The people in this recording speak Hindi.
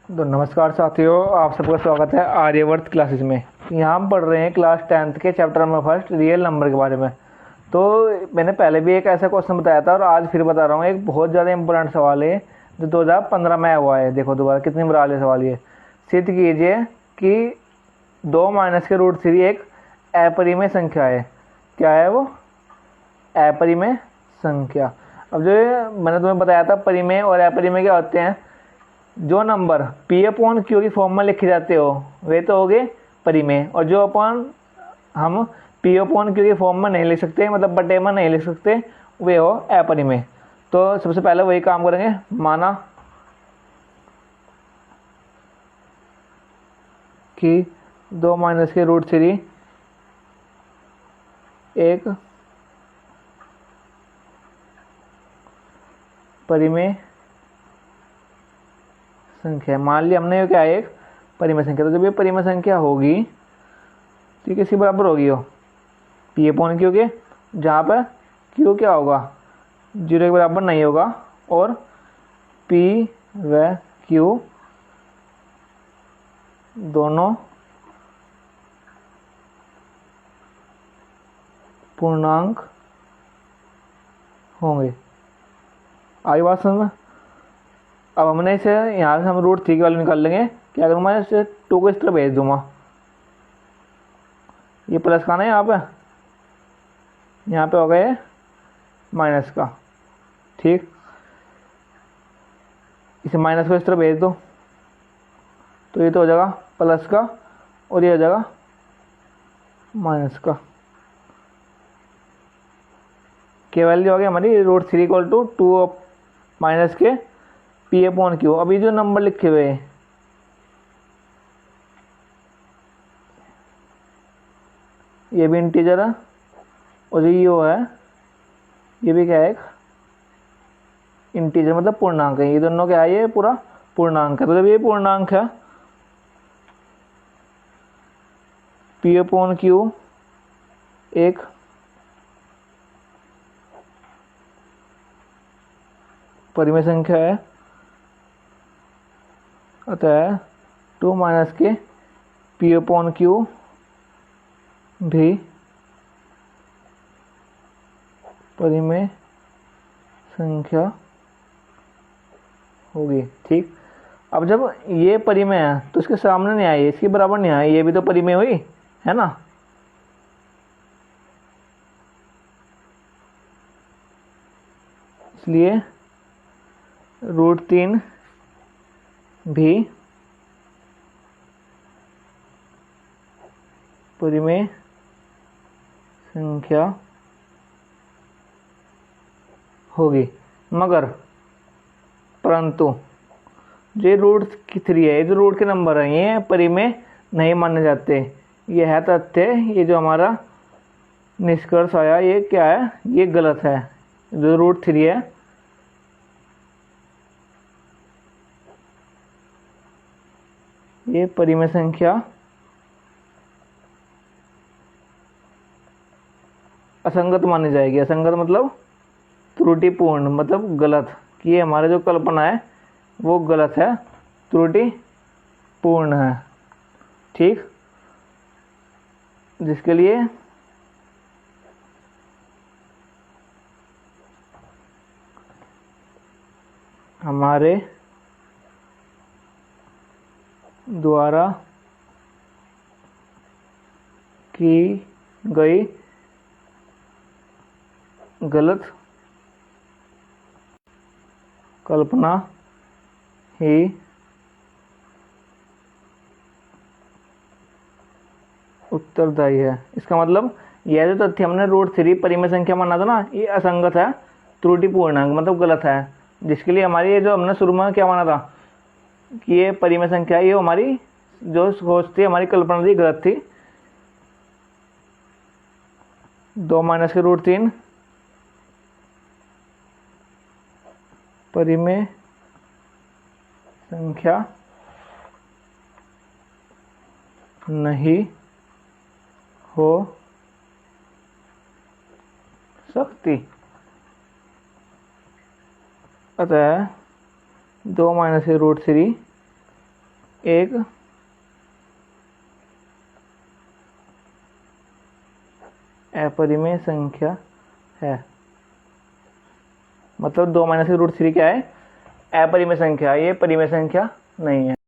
तो नमस्कार साथियों, आप सबका स्वागत है आर्यवर्त क्लासेस में। यहाँ हम पढ़ रहे हैं क्लास 10th के chapter number first real number के बारे में। तो मैंने पहले भी एक ऐसा क्वेश्चन बताया था और आज फिर बता रहा हूँ। एक बहुत ज़्यादा इंपॉर्टेंट सवाल है जो 2015 में आया हुआ है। देखो दोबारा कितनी बार आया सवाल ये। सिद्ध कीजिए कि 2 माइनस के रूट 3 एक अपरिमेय संख्या है। क्या है वो? अपरिमेय संख्या। अब जो मैंने तुम्हें बताया था परिमेय और अपरिमेय क्या होते हैं। जो नंबर पी अपॉन क्यू की फॉर्म में लिखे जाते हो वे तो हो गए परिमेय, और जो अपॉन हम पी अपॉन क्यू की फॉर्म में नहीं लिख सकते, मतलब बटे में नहीं लिख सकते, वे हो अपरिमेय। तो सबसे पहले वही काम करेंगे। माना कि 2 माइनस के रूट 3 एक परिमेय संख्या है। मान लिया हमने, क्या है, एक परिमेय संख्या। तो जब ये परिमेय संख्या होगी तो किसी बराबर होगी, हो पी अपॉन क्यू के, जहाँ पर क्यू क्या होगा, 0 के बराबर नहीं होगा, और पी व क्यू दोनों पूर्णांक होंगे। आगे बात समझ में। अब हमने इसे यहाँ से हम रूट 3 की वैल्यू निकाल लेंगे। क्या करूँगा, इसे 2 को इस तरह भेज दूंगा। ये प्लस का ना, यहाँ पे हो गए माइनस का। ठीक, इसे माइनस को इस तरह भेज दो तो ये तो हो जाएगा प्लस का, और ये हो जाएगा माइनस का। क्या वैल्यू हो गई हमारी, रूट 3 इक्वल टू 2 माइनस के पी अपॉन क्यू। अभी जो नंबर लिखे हुए हैं ये भी इंटीजर है, और ये है, ये भी क्या है, एक इंटीजर मतलब पूर्णांक है। ये दोनों क्या है, ये पूरा पूर्णांक है। तो जब ये पूर्णांक है, पी अपॉन क्यू एक परिमेय संख्या है, अतः 2 माइनस के पी अपॉन क्यू भी परिमेय संख्या होगी। ठीक, अब जब ये परिमेय है तो इसके सामने नहीं आई, इसके बराबर नहीं आई, ये भी तो परिमेय हुई है ना। इसलिए रूट 3 भी परिमेय संख्या होगी। मगर परंतु जो रूट 3 है, जो रूट के नंबर है, ये परिमेय नहीं माने जाते। ये है तथ्य, ये जो हमारा निष्कर्ष आया ये क्या है, ये गलत है। जो रूट 3 है ये परिमेय संख्या असंगत मानी जाएगी। असंगत मतलब त्रुटिपूर्ण, मतलब गलत, कि ये हमारा जो कल्पना है वो गलत है, त्रुटिपूर्ण है। ठीक, जिसके लिए हमारे द्वारा की गई गलत कल्पना ही उत्तरदायी है। इसका मतलब यह जो तथ्य हमने रूट 3 परिमेय संख्या माना था ना, ये असंगत है, त्रुटिपूर्ण है, मतलब गलत है। जिसके लिए हमारी ये जो हमने शुरू में क्या माना था कि ये परिमेय संख्या, ये हमारी जो सोच थी, हमारी कल्पना थी, गलत थी। 2 माइनस के रूट 3 परिमेय संख्या नहीं हो सकती, अतः 2 माइनस रूट 3 एक अपरिमेय संख्या है। मतलब 2 - √3 क्या है? अपरिमेय संख्या। ये परिमेय संख्या नहीं है।